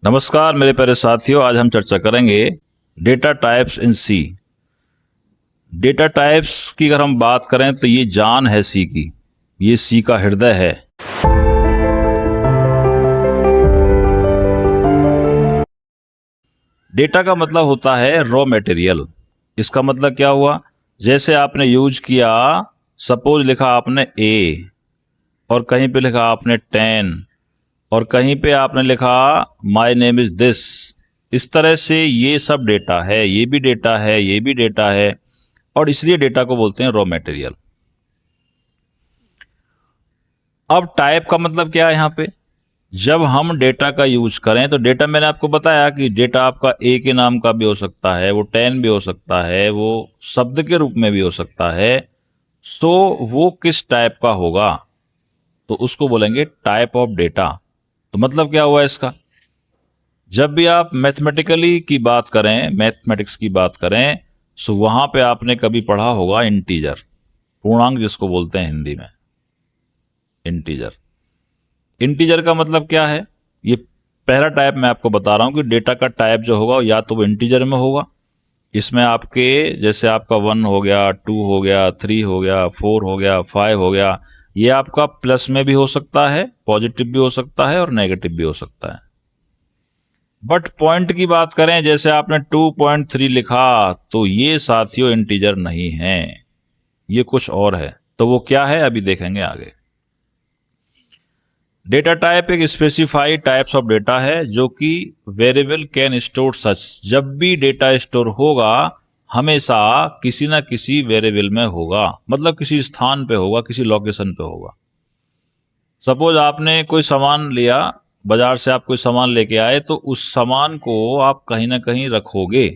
नमस्कार मेरे प्यारे साथियों, आज हम चर्चा करेंगे data types in C. Data types की अगर हम बात करें तो ये जान है सी की, ये सी का हृदय है। डेटा का मतलब होता है रॉ मटेरियल। इसका मतलब क्या हुआ, जैसे आपने यूज किया, सपोज लिखा आपने ए और कहीं पे लिखा आपने 10 और कहीं पे आपने लिखा माय नेम इज दिस। इस तरह से ये सब डेटा है, ये भी डेटा है, ये भी डेटा है, और इसलिए डेटा को बोलते हैं रॉ मटेरियल। अब टाइप का मतलब क्या है यहां पे, जब हम डेटा का यूज करें तो डेटा मैंने आपको बताया कि डेटा आपका ए के नाम का भी हो सकता है, वो 10 भी हो सकता है, वो शब्द के रूप में भी हो सकता है। सो वो किस टाइप का होगा तो उसको बोलेंगे टाइप ऑफ डेटा। तो मतलब क्या हुआ इसका, जब भी आप मैथमेटिकली की बात करें, मैथमेटिक्स की बात करें, सो वहां पे आपने कभी पढ़ा होगा इंटीजर, पूर्णांक जिसको बोलते हैं हिंदी में इंटीजर। इंटीजर का मतलब क्या है, ये पहला टाइप मैं आपको बता रहा हूं कि डेटा का टाइप जो होगा या तो वो इंटीजर में होगा, इसमें आपके जैसे आपका 1 हो गया, 2 हो गया, 3 हो गया, 4 हो गया, 5 हो गया, ये आपका प्लस में भी हो सकता है, पॉजिटिव भी हो सकता है और नेगेटिव भी हो सकता है। बट पॉइंट की बात करें, जैसे आपने 2.3 लिखा तो ये साथियों इंटीजर नहीं है, ये कुछ और है। तो वो क्या है अभी देखेंगे आगे। डेटा टाइप एक स्पेसिफाइड टाइप्स ऑफ डेटा है जो कि वेरिएबल कैन स्टोर सच। जब भी डेटा स्टोर होगा हमेशा किसी ना किसी वेरिएबल में होगा, मतलब किसी स्थान पे होगा, किसी लोकेशन पे होगा। सपोज आपने कोई सामान लिया, बाजार से आप कोई सामान लेके आए, तो उस सामान को आप कहीं ना कहीं रखोगे,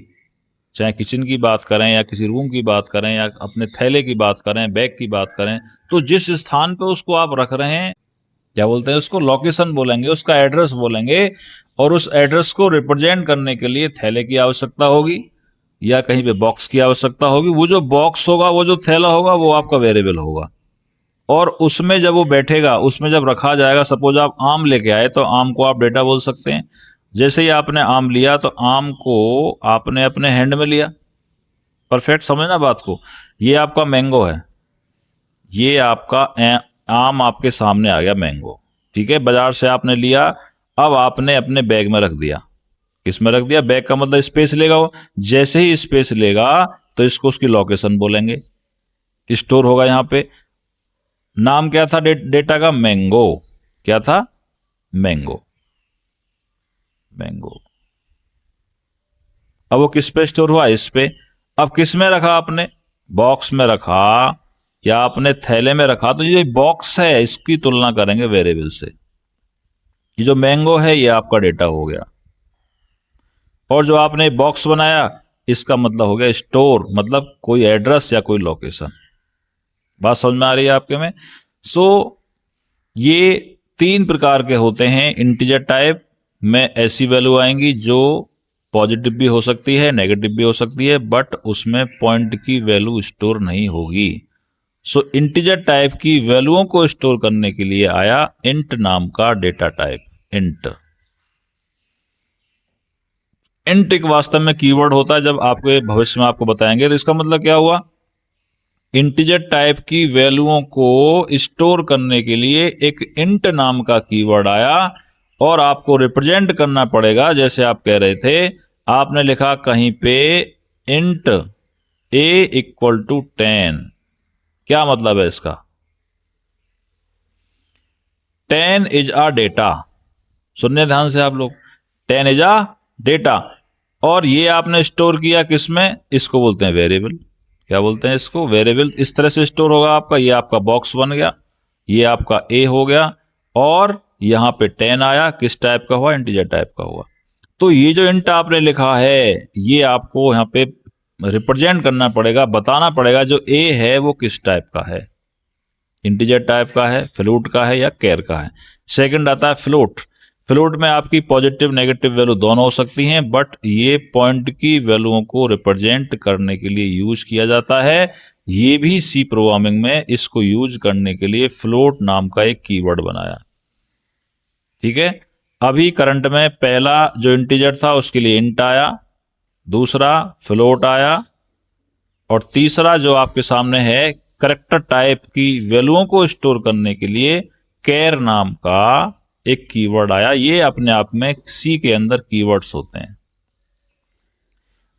चाहे किचन की बात करें या किसी रूम की बात करें या अपने थैले की बात करें, बैग की बात करें, तो जिस स्थान पे उसको आप रख रहे हैं क्या बोलते हैं, उसको लोकेशन बोलेंगे, उसका एड्रेस बोलेंगे। और उस एड्रेस को रिप्रेजेंट करने के लिए थैले की आवश्यकता होगी या कहीं पे बॉक्स की आवश्यकता होगी। वो जो बॉक्स होगा, वो जो थैला होगा, वो आपका वेरिएबल होगा। और उसमें जब वो बैठेगा, उसमें जब रखा जाएगा, सपोज आप आम लेके आए तो आम को आप डेटा बोल सकते हैं। जैसे ही आपने आम लिया तो आम को आपने अपने हैंड में लिया, परफेक्ट समझना बात को। ये आपका मैंगो है, ये आपका आम आपके सामने आ गया मैंगो, ठीक है, बाजार से आपने लिया, अब आपने अपने बैग में रख दिया। किसमें रख दिया, बैग का मतलब स्पेस लेगा वो, जैसे ही स्पेस लेगा तो इसको उसकी लोकेशन बोलेंगे, स्टोर होगा यहां पे। नाम क्या था डेटा का, मैंगो। क्या था, मैंगो। मैंगो। अब वो किस पे स्टोर हुआ, इस पे। अब किस में रखा आपने, बॉक्स में रखा या अपने थैले में रखा, तो ये बॉक्स है इसकी तुलना करेंगे वेरिएबल से। ये जो मैंगो है ये आपका डेटा हो गया, और जो आपने बॉक्स बनाया इसका मतलब हो गया स्टोर, मतलब कोई एड्रेस या कोई लोकेशन। बात समझ में आ रही है आपके में। सो ये 3 प्रकार के होते हैं इंटीजर टाइप में। ऐसी वैल्यू आएंगी जो पॉजिटिव भी हो सकती है, नेगेटिव भी हो सकती है, बट उसमें पॉइंट की वैल्यू स्टोर नहीं होगी। सो इंटीजर टाइप की वैल्यूओं को स्टोर करने के लिए आया इंट नाम का डेटा टाइप, इंट। इंट एक वास्तव में कीवर्ड होता है, जब आपके भविष्य में आपको बताएंगे। तो इसका मतलब क्या हुआ, इंटीजर टाइप की वैल्यूओं को स्टोर करने के लिए एक इंट नाम का कीवर्ड आया और आपको रिप्रेजेंट करना पड़ेगा। जैसे आप कह रहे थे, आपने लिखा कहीं पे इंट a इक्वल टू 10। क्या मतलब है इसका, 10 इज अ डेटा। सुनने ध्यान से आप लोग, 10 इज अ डेटा, और ये आपने स्टोर किया किसमें, इसको बोलते हैं वेरिएबल। क्या बोलते हैं इसको, वेरिएबल। इस तरह से स्टोर होगा आपका, ये आपका बॉक्स बन गया, ये आपका ए हो गया, और यहां पे 10 आया, किस टाइप का हुआ, इंटीजर टाइप का हुआ। तो ये जो इंट आपने लिखा है ये आपको यहां पे रिप्रेजेंट करना पड़ेगा, बताना पड़ेगा जो ए है वो किस टाइप का है, इंटीजर टाइप का है, फ्लोट का है या कैर का है। सेकंड आता है फ्लोट। फ्लोट में आपकी पॉजिटिव नेगेटिव वैल्यू दोनों हो सकती हैं, बट ये पॉइंट की वैल्यूओं को रिप्रेजेंट करने के लिए यूज किया जाता है। ये भी सी प्रोग्रामिंग में इसको यूज करने के लिए फ्लोट नाम का एक कीवर्ड बनाया, ठीक है। अभी करंट में पहला जो इंटीजर था उसके लिए इंट आया, दूसरा फ्लोट आया, और तीसरा जो आपके सामने है करैक्टर टाइप की वैल्यूओं को स्टोर करने के लिए कैर नाम का एक कीवर्ड आया। ये अपने आप में सी के अंदर कीवर्ड्स होते हैं।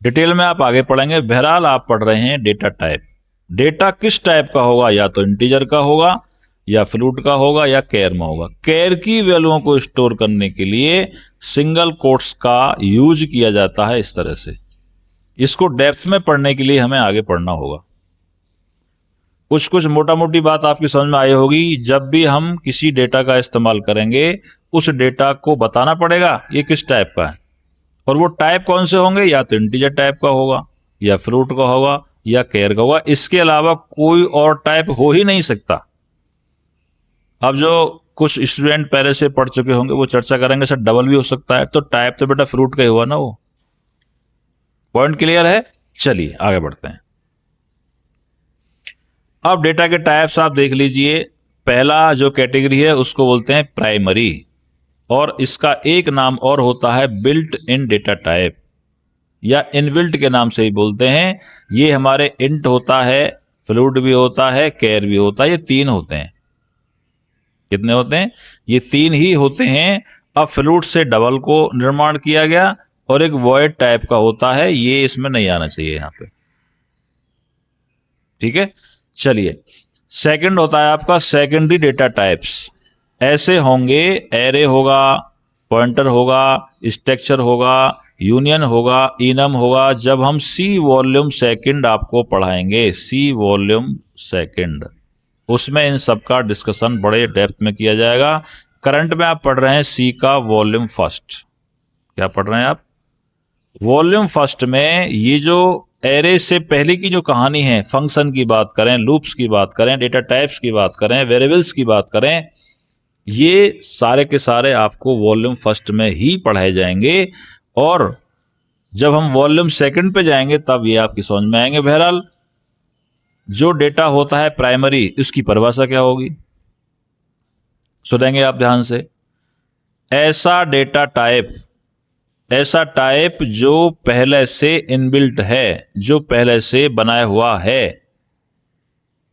डिटेल में आप आगे पढ़ेंगे। बहरहाल आप पढ़ रहे हैं डेटा टाइप। डेटा किस टाइप का होगा, या तो इंटीजर का होगा, या फ्लूट का होगा, या कैर में होगा। कैर की वैल्यूओं को स्टोर करने के लिए सिंगल कोट्स का यूज किया जाता है इस तरह से। इसको डेप्थ में पढ़ने के लिए हमें आगे पढ़ना होगा। कुछ कुछ मोटा मोटी बात आपकी समझ में आई होगी। जब भी हम किसी डेटा का इस्तेमाल करेंगे उस डेटा को बताना पड़ेगा ये किस टाइप का है, और वो टाइप कौन से होंगे, या तो इंटीजर टाइप का होगा, या फ्लूट का होगा, या कैर का होगा। इसके अलावा कोई और टाइप हो ही नहीं सकता। अब जो कुछ स्टूडेंट पहले से पढ़ चुके होंगे वो चर्चा करेंगे सर डबल भी हो सकता है, तो टाइप तो बेटा फ्लूट का ही हुआ ना। वो पॉइंट क्लियर है। चलिए आगे बढ़ते हैं। अब डेटा के टाइप्स आप देख लीजिए। पहला जो कैटेगरी है उसको बोलते हैं प्राइमरी, और इसका एक नाम और होता है बिल्ट इन डेटा टाइप, या इनबिल्ट के नाम से ही बोलते हैं। ये हमारे इंट होता है, फ्लूट भी होता है, कैर भी होता है। ये तीन होते हैं। कितने होते हैं? ये तीन ही होते हैं। अब फ्लूट से डबल को निर्माण किया गया, और एक वॉइड टाइप का होता है, ये इसमें नहीं आना चाहिए यहां पे। ठीक है, चलिए। सेकंड होता है आपका सेकेंडरी डेटा टाइप्स। ऐसे होंगे एरे होगा, पॉइंटर होगा, स्ट्रक्चर होगा, यूनियन होगा, इनम होगा। जब हम सी वॉल्यूम सेकंड आपको पढ़ाएंगे, सी वॉल्यूम सेकंड, उसमें इन सब का डिस्कशन बड़े डेप्थ में किया जाएगा। करंट में आप पढ़ रहे हैं सी का वॉल्यूम फर्स्ट। क्या पढ़ रहे हैं आप? वॉल्यूम फर्स्ट में ये जो एरे से पहले की जो कहानी है, फंक्शन की बात करें, लूप्स की बात करें, डेटा टाइप्स की बात करें, वेरिएबल्स की बात करें, ये सारे के सारे आपको वॉल्यूम फर्स्ट में ही पढ़ाए जाएंगे। और जब हम वॉल्यूम सेकंड पे जाएंगे तब ये आपकी समझ में आएंगे। बहरहाल जो डेटा होता है प्राइमरी, उसकी परिभाषा क्या होगी सुनेंगे आप ध्यान से। ऐसा डेटा टाइप, ऐसा टाइप जो पहले से इनबिल्ट है, जो पहले से बनाया हुआ है,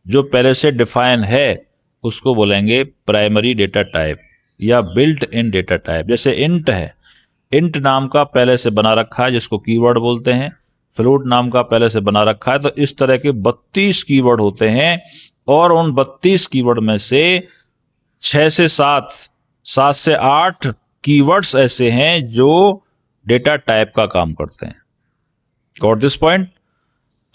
जो पहले से डिफाइन है, उसको बोलेंगे प्राइमरी डेटा टाइप या बिल्ट इन डेटा टाइप। जैसे इंट है, इंट नाम का पहले से बना रखा है जिसको कीवर्ड बोलते हैं। फ्लूट नाम का पहले से बना रखा है। तो इस तरह के 32 कीवर्ड होते हैं, और उन 32 कीवर्ड में से 6 से 7, 7 से 8 कीवर्ड्स ऐसे हैं जो डेटा टाइप का काम करते हैं। Got this point?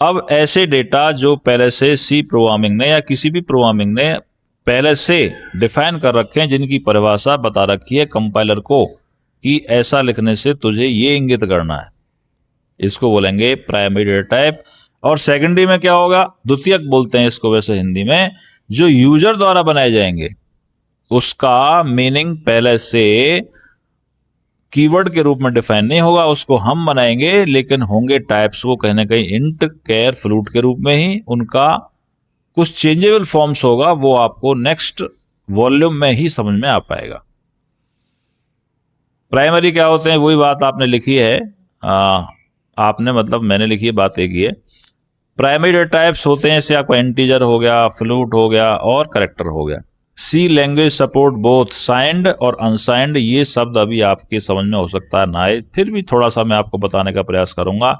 अब ऐसे डेटा जो पहले से सी प्रोग्रामिंग ने या किसी भी प्रोग्रामिंग ने पहले से डिफाइन कर रखे हैं, जिनकी परिभाषा बता रखी है कंपाइलर को कि ऐसा लिखने से तुझे ये इंगित करना है, इसको बोलेंगे प्राइमरी डेटा टाइप। और सेकेंडरी में क्या होगा? द्वितीयक बोलते हैं इसको वैसे हिंदी में। जो यूजर द्वारा बनाए जाएंगे उसका मीनिंग पहले से कीवर्ड के रूप में डिफाइन नहीं होगा, उसको हम बनाएंगे, लेकिन होंगे टाइप्स वो कहीं ना कहीं इंट, कैर, फ्लूट के रूप में ही। उनका कुछ चेंजेबल फॉर्म्स होगा, वो आपको नेक्स्ट वॉल्यूम में ही समझ में आ पाएगा। प्राइमरी क्या होते हैं वही बात आपने लिखी है, आपने मतलब मैंने लिखी है, बात एक ही है। प्राइमरी डेटा टाइप्स होते हैं, जैसे आपका इंटीजर हो गया, फ्लूट हो गया, और कैरेक्टर हो गया। सी लैंग्वेज सपोर्ट बोथ साइंड और अनसाइंड। ये शब्द अभी आपके समझ में हो सकता है ना आए, फिर भी थोड़ा सा मैं आपको बताने का प्रयास करूंगा।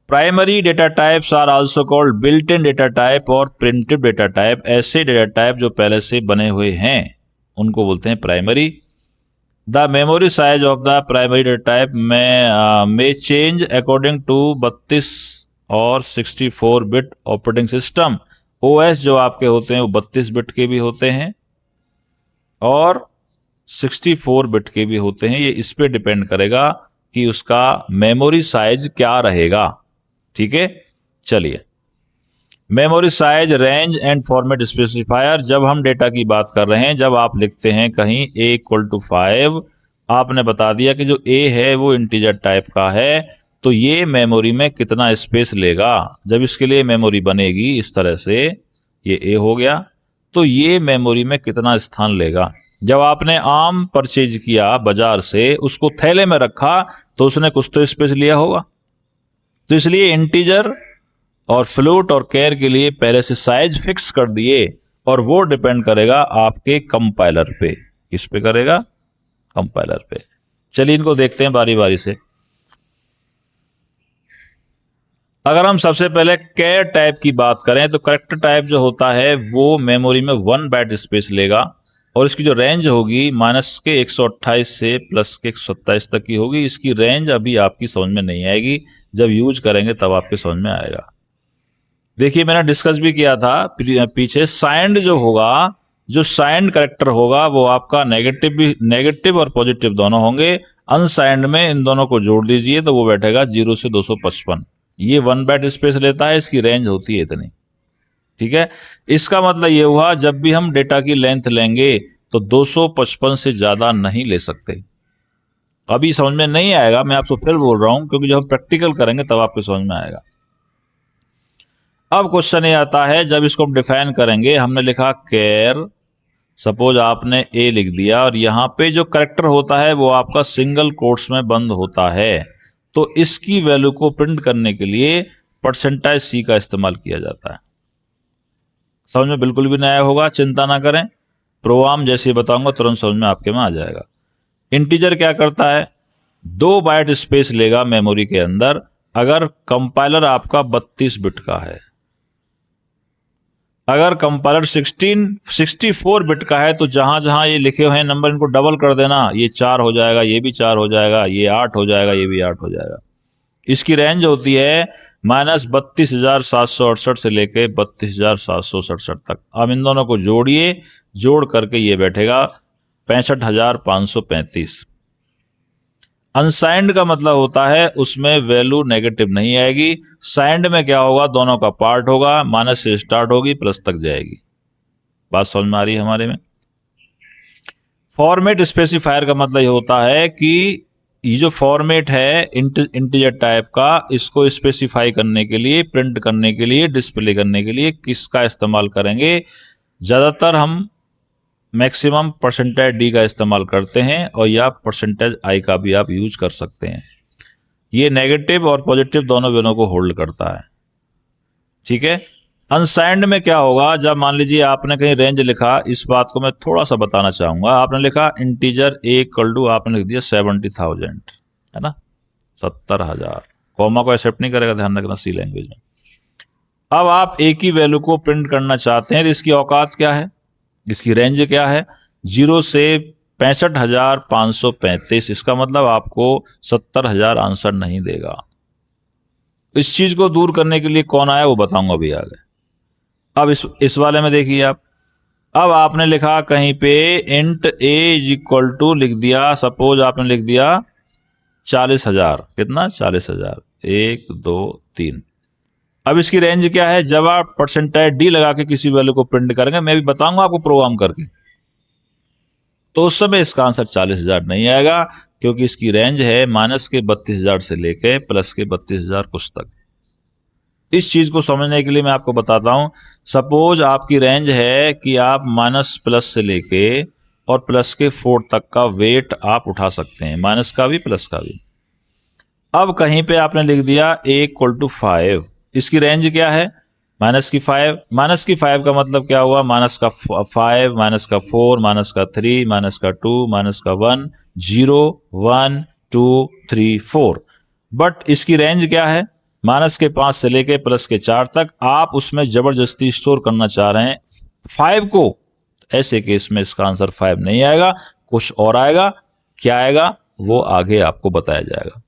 Primary data types are also called built in data type और प्रिमिटिव डेटा टाइप। ऐसे डेटा टाइप जो पहले से बने हुए हैं उनको बोलते हैं primary. The memory size of the primary data type may change according to 32 और 64 बिट ऑपरेटिंग सिस्टम। ओएस जो आपके होते हैं वो 32 बिट के भी होते हैं और 64 बिट के भी होते हैं। ये इस पे डिपेंड करेगा कि उसका मेमोरी साइज क्या रहेगा। ठीक है, चलिए। Memory size, range and format specifier. जब हम डेटा की बात कर रहे हैं, जब आप लिखते हैं कहीं a = 5, आपने बता दिया कि जो a है वो इंटीजर टाइप का है, तो ये मेमोरी में कितना स्पेस लेगा। जब इसके लिए मेमोरी बनेगी इस तरह से, ये a हो गया, तो ये मेमोरी में कितना स्थान लेगा। जब आपने आम परचेज किया बाजार से, उसको थैले में रखा, तो उसने कुछ तो स्पेस लिया होगा। तो इसलिए इंटीजर और फ्लोट और कैर के लिए पहले से साइज फिक्स कर दिए, और वो डिपेंड करेगा आपके कंपाइलर पे। किस पे करेगा? कंपाइलर पे। चलिए इनको देखते हैं बारी बारी से। अगर हम सबसे पहले कैर टाइप की बात करें, तो कैरेक्टर टाइप जो होता है वो मेमोरी में 1 बाइट स्पेस लेगा, और इसकी जो रेंज होगी माइनस के 128 से प्लस के 127 तक की होगी। इसकी रेंज अभी आपकी समझ में नहीं आएगी, जब यूज करेंगे तब आपके समझ में आएगा। देखिए मैंने डिस्कस भी किया था पीछे, साइंड जो होगा, जो साइंड कैरेक्टर होगा वो आपका नेगेटिव और पॉजिटिव दोनों होंगे। अनसाइंड में इन दोनों को जोड़ दीजिए तो वो बैठेगा 0 से 255। ये 1 बाइट स्पेस लेता है, इसकी रेंज होती है इतनी। ठीक है, इसका मतलब ये हुआ जब भी हम डेटा की लेंथ लेंगे तो 255 से ज्यादा नहीं ले सकते। अभी समझ में नहीं आएगा, मैं आपको फिर बोल रहा हूं, क्योंकि जब हम प्रैक्टिकल करेंगे तब आपको समझ में आएगा। अब क्वेश्चन ये आता है, जब इसको हम डिफाइन करेंगे, हमने लिखा कैर, सपोज आपने ए लिख दिया, और यहां पे जो कैरेक्टर होता है वो आपका सिंगल कोट्स में बंद होता है, तो इसकी वैल्यू को प्रिंट करने के लिए परसेंटाइज सी का इस्तेमाल किया जाता है। समझ में बिल्कुल भी नहीं आया होगा, चिंता ना करें, प्रोग्राम जैसे बताऊंगा तुरंत समझ में आपके में आ जाएगा। इंटीजर क्या करता है? 2 बाइट स्पेस लेगा मेमोरी के अंदर, अगर कंपाइलर आपका 32 बिट का है। अगर कंपाइलर 64 बिट का है, तो जहां जहां ये लिखे हुए हैं नंबर, इनको डबल कर देना, ये 4 हो जाएगा, ये भी 4 हो जाएगा, ये 8 हो जाएगा, ये भी 8 हो जाएगा। इसकी रेंज होती है माइनस 32,768 से लेके 32,767 तक। अब इन दोनों को जोड़िए, जोड़ करके ये बैठेगा 65,535। अनसाइंड का मतलब होता है उसमें वैल्यू नेगेटिव नहीं आएगी। साइंड में क्या होगा? दोनों का पार्ट होगा, माइनस से स्टार्ट होगी, प्लस तक जाएगी। बात समझ में आ रही है हमारे में? फॉर्मेट स्पेसिफायर का मतलब ये होता है कि ये जो फॉर्मेट है इंटीजर टाइप का, इसको स्पेसिफाई करने के लिए, प्रिंट करने के लिए, डिस्प्ले करने के लिए किसका इस्तेमाल करेंगे? ज्यादातर हम मैक्सिमम परसेंटेज डी का इस्तेमाल करते हैं, और या परसेंटेज आई का भी आप यूज कर सकते हैं। ये नेगेटिव और पॉजिटिव दोनों वैल्यूओं को होल्ड करता है। ठीक है, अनसाइंड में क्या होगा? जब मान लीजिए आपने कहीं रेंज लिखा, इस बात को मैं थोड़ा सा बताना चाहूंगा। आपने लिखा इंटीजर ए इक्वल टू, आपने लिख दिया 70,000, है ना, 70,000, कॉमा को एक्सेप्ट नहीं करेगा, ध्यान रखना सी लैंग्वेज में। अब आप ए की वैल्यू को प्रिंट करना चाहते हैं, तो इसकी औकात क्या है, इसकी रेंज क्या है? 0 से 65,535। इसका मतलब आपको 70,000 आंसर नहीं देगा। इस चीज को दूर करने के लिए कौन आया वो बताऊंगा अभी आगे। अब इस वाले में देखिए आप, अब आपने लिखा कहीं पे int a is equal to लिख दिया, सपोज आपने लिख दिया 40,000, कितना? 40,000, 1 2 3। अब इसकी रेंज क्या है? जब आप परसेंटेज डी लगा के किसी वैल्यू को प्रिंट करेंगे, मैं भी बताऊंगा आपको प्रोग्राम करके, तो उस समय इसका आंसर 40,000 नहीं आएगा, क्योंकि इसकी रेंज है माइनस के 32,000 से लेके प्लस के 32,000 कुछ तक। इस चीज को समझने के लिए मैं आपको बताता हूं। सपोज आपकी रेंज है कि आप माइनस प्लस से लेके और प्लस के 4 तक का वेट आप उठा सकते हैं, माइनस का भी प्लस का भी। अब कहीं पे आपने लिख दिया a इक्वल टू 5, इसकी रेंज क्या है? माइनस की 5। माइनस की 5 का मतलब क्या हुआ? माइनस का 5, माइनस का 4, माइनस का 3, माइनस का 2, माइनस का 1, 0 1 2 3 4। बट इसकी रेंज क्या है? माइनस के 5 से लेके प्लस के 4 तक। आप उसमें जबरदस्ती स्टोर करना चाह रहे हैं 5 को, ऐसे केस में इसका आंसर 5 नहीं आएगा, कुछ और आएगा। क्या आएगा वो आगे आपको बताया जाएगा।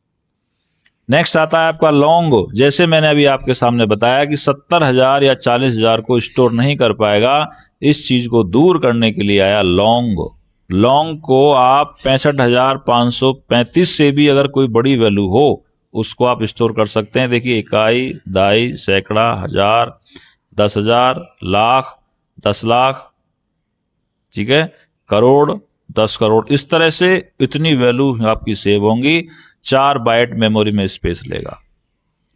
नेक्स्ट आता है आपका लॉन्ग। जैसे मैंने अभी आपके सामने बताया कि 70,000 या 40,000 को स्टोर नहीं कर पाएगा, इस चीज को दूर करने के लिए आया लॉन्ग। लॉन्ग को आप 65,535 से भी अगर कोई बड़ी वैल्यू हो उसको आप स्टोर कर सकते हैं। देखिए, इकाई, दाई, सैकड़ा, हजार, 10,000, लाख, 10 लाख, ठीक है, करोड़, 10 करोड़, इस तरह से इतनी वैल्यू आपकी सेव होंगी। 4 बाइट मेमोरी में स्पेस लेगा।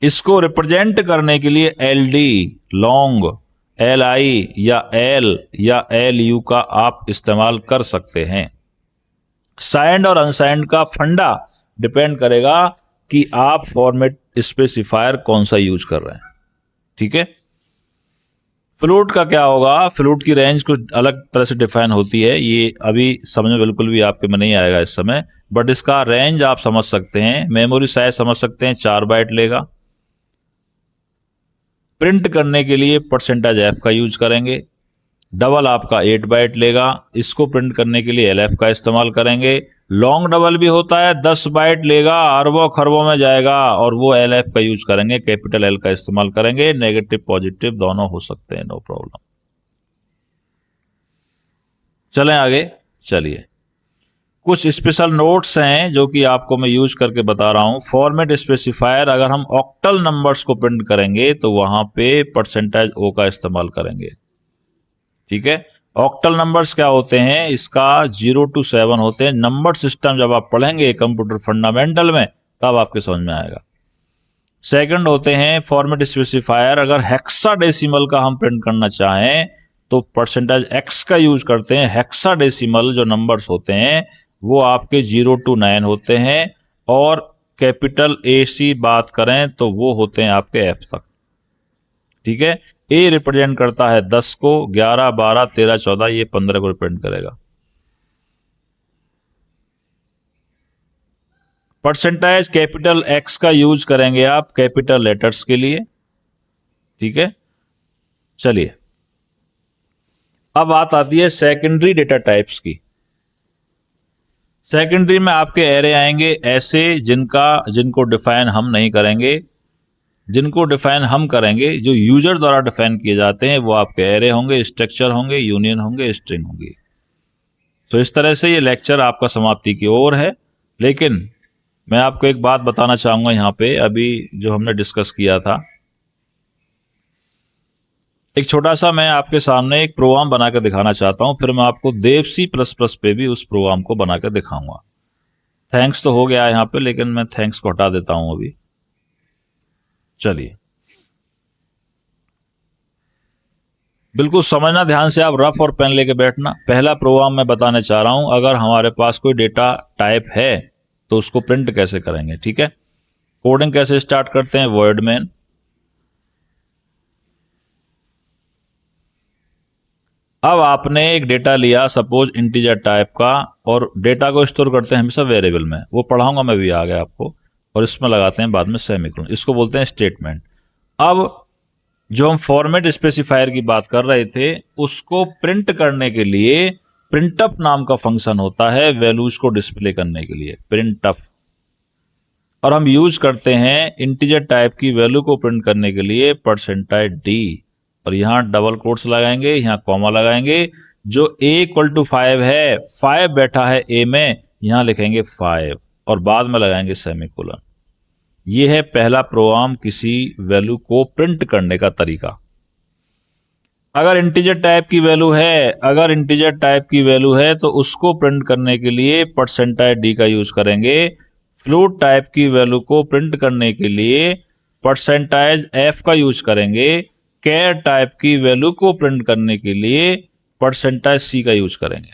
इसको रिप्रेजेंट करने के लिए एलडी लॉन्ग LI या L या LU का आप इस्तेमाल कर सकते हैं। साइंड और अनसाइंड का फंडा डिपेंड करेगा कि आप फॉर्मेट स्पेसिफायर कौन सा यूज कर रहे हैं। ठीक है। फ्लोट का क्या होगा, फ्लोट की रेंज कुछ अलग तरह से डिफाइन होती है, ये अभी समझ में बिल्कुल भी आपके में नहीं आएगा इस समय, बट इसका रेंज आप समझ सकते हैं। मेमोरी साइज समझ सकते हैं, 4 बाइट लेगा। प्रिंट करने के लिए %f का यूज करेंगे। डबल आपका 8 बाइट लेगा, इसको प्रिंट करने के लिए LF का इस्तेमाल करेंगे। लॉन्ग डबल भी होता है, 10 बाइट लेगा, अरबों खरबों में जाएगा, और वो LF का यूज करेंगे, कैपिटल L का इस्तेमाल करेंगे। नेगेटिव पॉजिटिव दोनों हो सकते हैं, नो प्रॉब्लम। चलें आगे। चलिए, कुछ स्पेशल नोट्स हैं जो कि आपको मैं यूज करके बता रहा हूं। फॉर्मेट स्पेसिफायर, अगर हम ऑक्टल नंबर्स को प्रिंट करेंगे तो वहां पे %O का इस्तेमाल करेंगे। ठीक है। ऑक्टल नंबर्स क्या होते हैं, इसका 0 to 7 होते हैं। नंबर सिस्टम जब आप पढ़ेंगे कंप्यूटर फंडामेंटल में तब आपके समझ में आएगा। सेकंड होते हैं फॉर्मेट स्पेसिफायर, अगर हेक्साडेसिमल का हम प्रिंट करना चाहें तो %X का यूज करते हैं। हेक्साडेसिमल जो नंबर्स होते हैं वो आपके 0 to 9 होते हैं, और कैपिटल AC बात करें तो वो होते हैं आपके F तक। ठीक है। A रिप्रेजेंट करता है 10 को, 11, 12, 13, 14, ये 15 को रिप्रेजेंट करेगा। परसेंटेज कैपिटल X का यूज करेंगे आप कैपिटल लेटर्स के लिए। ठीक है। चलिए, अब बात आती है सेकेंडरी डेटा टाइप्स की। सेकेंडरी में आपके एरे आएंगे ऐसे जिनको डिफाइन हम नहीं करेंगे। जिनको डिफाइन हम करेंगे, जो यूजर द्वारा डिफाइन किए जाते हैं, वो आपके एरे होंगे, स्ट्रक्चर होंगे, यूनियन होंगे, स्ट्रिंग होंगी। तो इस तरह से ये लेक्चर आपका समाप्ति की ओर है। लेकिन मैं आपको एक बात बताना चाहूंगा यहाँ पे, अभी जो हमने डिस्कस किया था, एक छोटा सा मैं आपके सामने एक प्रोग्राम बना कर दिखाना चाहता हूं, फिर मैं आपको देव C++ पे भी उस प्रोग्राम को बना कर दिखाऊंगा। थैंक्स तो हो गया यहाँ पे, लेकिन मैं थैंक्स को हटा देता हूं अभी। चलिए, बिल्कुल समझना ध्यान से, आप रफ और पेन लेके बैठना। पहला प्रोग्राम मैं बताने चाह रहा हूं, अगर हमारे पास कोई डेटा टाइप है तो उसको प्रिंट कैसे करेंगे। ठीक है। कोडिंग कैसे स्टार्ट करते हैं, वर्ड मेन। अब आपने एक डेटा लिया, सपोज इंटीजर टाइप का, और डेटा को स्टोर करते हैं हमेशा वेरिएबल में, वो पढ़ाऊंगा मैं भी आगे आपको, और इसमें लगाते हैं बाद में सेमीकोलन, इसको बोलते हैं स्टेटमेंट। अब जो हम फॉर्मेट स्पेसिफायर की बात कर रहे थे, उसको प्रिंट करने के लिए प्रिंटअप नाम का फंक्शन होता है, वैल्यूज को डिस्प्ले करने के लिए, प्रिंटअप। और हम यूज करते हैं इंटीजर टाइप की वैल्यू को प्रिंट करने के लिए %D, और यहां डबल कोट्स लगाएंगे, यहां कॉमा लगाएंगे। जो A=5 है, 5 बैठा है A में, यहां लिखेंगे 5 और बाद में लगाएंगे सेमीकोलन। यह है पहला प्रोग्राम किसी वैल्यू को प्रिंट करने का तरीका। अगर इंटीजर टाइप की वैल्यू है तो उसको प्रिंट करने के लिए %D का यूज करेंगे। फ्लोट टाइप की वैल्यू को प्रिंट करने के लिए %F का यूज करेंगे। कैर टाइप की वैल्यू को प्रिंट करने के लिए %C का यूज करेंगे।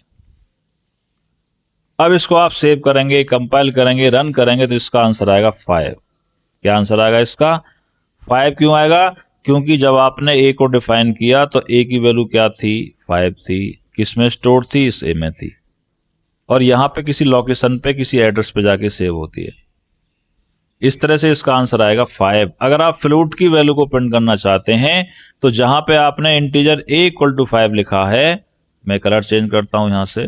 अब इसको आप सेव करेंगे, कंपाइल करेंगे, रन करेंगे तो इसका आंसर आएगा 5। क्या आंसर आएगा इसका? 5 क्यों आएगा? क्योंकि जब आपने A को डिफाइन किया तो A की वैल्यू क्या थी? 5 थी। किसमें स्टोर थी? इस A में थी, और यहां पे किसी लोकेशन पे, किसी एड्रेस पे जाके सेव होती है। इस तरह से इसका आंसर आएगा 5। अगर आप फ्लोट की वैल्यू को प्रिंट करना चाहते हैं तो जहां पे आपने इंटीजर A=5 लिखा है, मैं कलर चेंज करता हूं यहां से,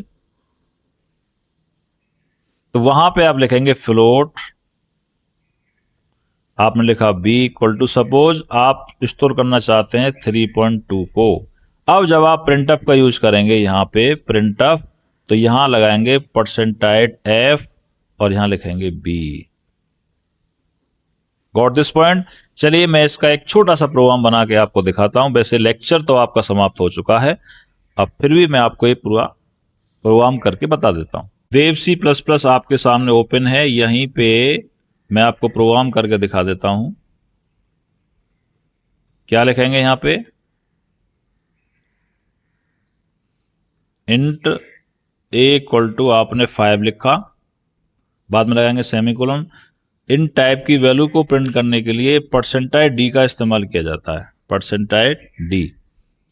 तो वहां पे आप लिखेंगे फ्लोट। आपने लिखा B= सपोज आप स्टोर करना चाहते हैं 3.2 को। अब जब आप प्रिंटअप का यूज करेंगे, यहां पे प्रिंटअप, तो यहां लगाएंगे %F और यहां लिखेंगे B। Got this point? चलिए मैं इसका एक छोटा सा प्रोग्राम बना के आपको दिखाता हूं। वैसे लेक्चर तो आपका समाप्त हो चुका है, अब फिर भी मैं आपको ये पूरा प्रोग्राम करके बता देता हूं। वेव C++ आपके सामने ओपन है, यहीं पे मैं आपको प्रोग्राम करके दिखा देता हूं। क्या लिखेंगे यहां पे? इंट ए इक्वल टू आपने 5 लिखा, बाद में लगाएंगे सेमीकोलन। इन टाइप की वैल्यू को प्रिंट करने के लिए परसेंटाइज डी का इस्तेमाल किया जाता है, परसेंटाइज डी।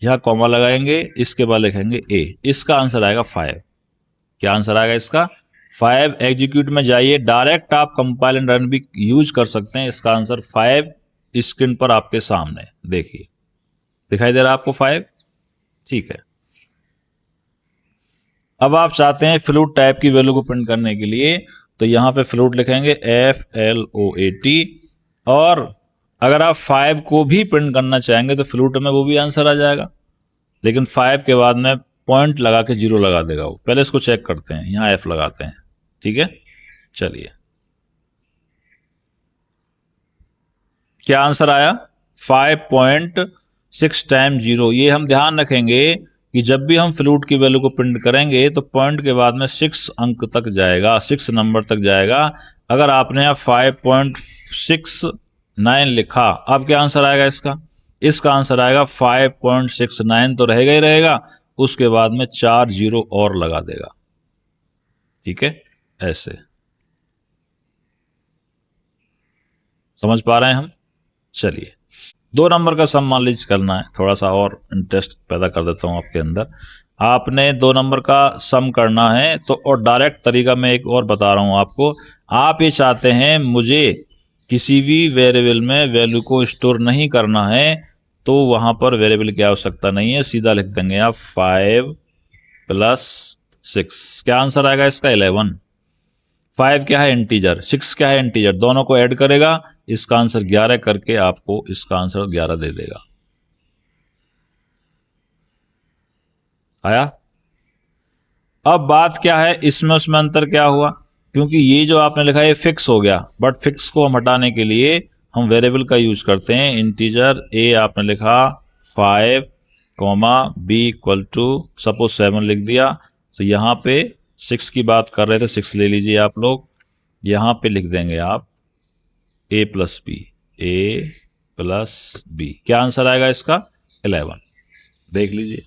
यहाँ कॉमा लगाएंगे, इसके बाद लिखेंगे ए। इसका आंसर आएगा 5। क्या आंसर आएगा इसका? 5। एग्जीक्यूट में जाइए, डायरेक्ट आप कंपाइल एंड रन भी यूज कर सकते हैं। इसका आंसर 5 स्क्रीन पर आपके सामने देखिए, दिखाई दे रहा है आपको 5? ठीक है। अब आप चाहते हैं फ्लूट टाइप की वैल्यू को प्रिंट करने के लिए, तो यहां पे फ्लूट लिखेंगे FLOAT। और अगर आप 5 को भी प्रिंट करना चाहेंगे तो फ्लूट में वो भी आंसर आ जाएगा, लेकिन 5 के बाद में पॉइंट लगा के 0 लगा देगा वो। पहले इसको चेक करते हैं, यहां F लगाते हैं। ठीक है, चलिए क्या आंसर आया? 5.6 टाइम 0। ये हम ध्यान रखेंगे कि जब भी हम फ्लूट की वैल्यू को प्रिंट करेंगे तो पॉइंट के बाद में 6 अंक तक जाएगा, 6 नंबर तक जाएगा। अगर आपने यहाँ 5.69 लिखा, अब क्या आंसर आएगा इसका? इसका आंसर आएगा 5.69 तो रहेगा ही रहेगा, उसके बाद में 4 0 और लगा देगा। ठीक है, ऐसे समझ पा रहे हैं हम? चलिए 2 नंबर का सम मान लीजिए करना है, थोड़ा सा और इंटरेस्ट पैदा कर देता हूं आपके अंदर। आपने 2 नंबर का सम करना है तो, और डायरेक्ट तरीका मैं एक और बता रहा हूं आपको। आप ये चाहते हैं मुझे किसी भी वेरिएबल में वैल्यू को स्टोर नहीं करना है, तो वहां पर वेरिएबल की आवश्यकता नहीं है, सीधा लिख देंगे आप 5 + 6। क्या आंसर आएगा इसका? 11। 5 क्या है? इंटीजर। 6 क्या है? इंटीजर। दोनों को ऐड करेगा, इसका आंसर 11 करके आपको इसका आंसर 11 दे देगा। आया? अब बात क्या है, इसमें उसमें अंतर क्या हुआ? क्योंकि ये जो आपने लिखा है फिक्स हो गया, बट फिक्स को हम हटाने के लिए हम वेरिएबल का यूज करते हैं। इंटीजर ए आपने लिखा 5, B इक्वल टू सपोज 7 लिख दिया, तो यहां पे 6 की बात कर रहे थे, 6 ले लीजिए आप लोग। यहां पे लिख देंगे आप A + B। क्या आंसर आएगा इसका? 11। देख लीजिए,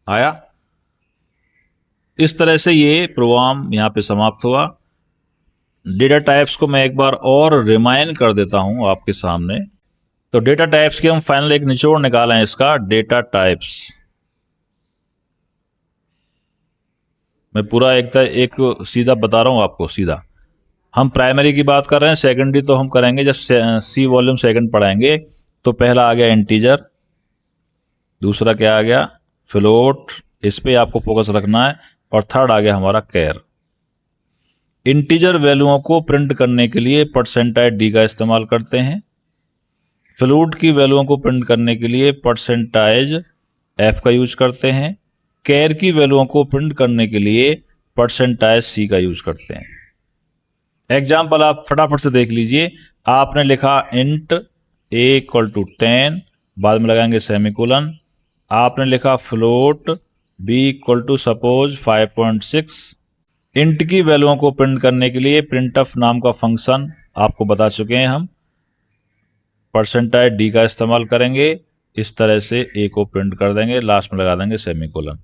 आया? इस तरह से ये प्रोग्राम यहां पे समाप्त हुआ। डेटा टाइप्स को मैं एक बार और रिमाइंड कर देता हूं आपके सामने। तो डेटा टाइप्स के हम फाइनल एक निचोड़ निकालें इसका। डेटा टाइप्स मैं पूरा एक सीधा बता रहा हूं आपको, सीधा। हम प्राइमरी की बात कर रहे हैं, सेकेंडरी तो हम करेंगे जब सी वॉल्यूम सेकंड पढ़ाएंगे। तो पहला आ गया इंटीजर, दूसरा क्या आ गया? फ्लोट, इस पे आपको फोकस रखना है। और थर्ड आ गया हमारा कैर। इंटीजर वैल्यूओं को प्रिंट करने के लिए परसेंटाइज डी का इस्तेमाल करते हैं। फ्लोट की वैल्यूओं को प्रिंट करने के लिए परसेंटाइज एफ का यूज करते हैं। कैर की वैल्यूओं को प्रिंट करने के लिए परसेंटाइज सी का यूज करते हैं। एग्जाम्पल आप फटाफट से देख लीजिए। आपने लिखा इंट ए इक्वल टू 10, बाद में लगाएंगे सेमीकोलन। आपने लिखा float b equal to suppose 5.6। Int की वैल्यूओं को प्रिंट करने के लिए प्रिंटफ नाम का फंक्शन आपको बता चुके हैं हम, परसेंटाइज डी का इस्तेमाल करेंगे। इस तरह से ए को प्रिंट कर देंगे, लास्ट में लगा देंगे सेमीकोलन।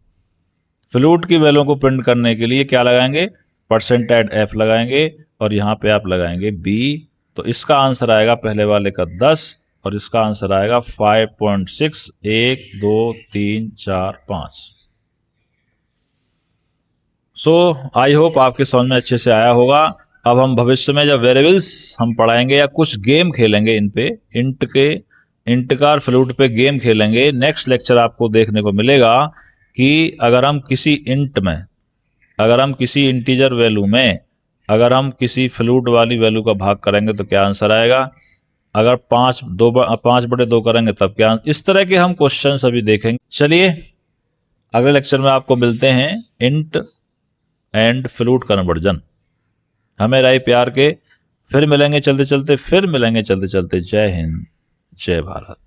फ्लोट की वैल्यू को प्रिंट करने के लिए क्या लगाएंगे? परसेंटाइज एफ लगाएंगे, और यहां पे आप लगाएंगे बी। तो इसका आंसर आएगा पहले वाले का 10, और इसका आंसर आएगा 5.6। 1 2 3 4 5। सो आई होप आपके समझ में अच्छे से आया होगा। अब हम भविष्य में जब वेरिएबल्स हम पढ़ाएंगे या कुछ गेम खेलेंगे, इन पे इंट का और फ्लूट पे गेम खेलेंगे, नेक्स्ट लेक्चर आपको देखने को मिलेगा कि अगर हम किसी इंट में, अगर हम किसी इंटीजर वैल्यू में, अगर हम किसी फ्लूट वाली वैल्यू का भाग करेंगे तो क्या आंसर आएगा। अगर 5/2 करेंगे तब क्या। इस तरह के हम क्वेश्चन अभी देखेंगे। चलिए अगले लेक्चर में आपको मिलते हैं इंट एंड फ्लूट कन्वर्जन। हमें राय प्यार के। फिर मिलेंगे चलते चलते, फिर मिलेंगे चलते चलते। जय हिंद, जय भारत।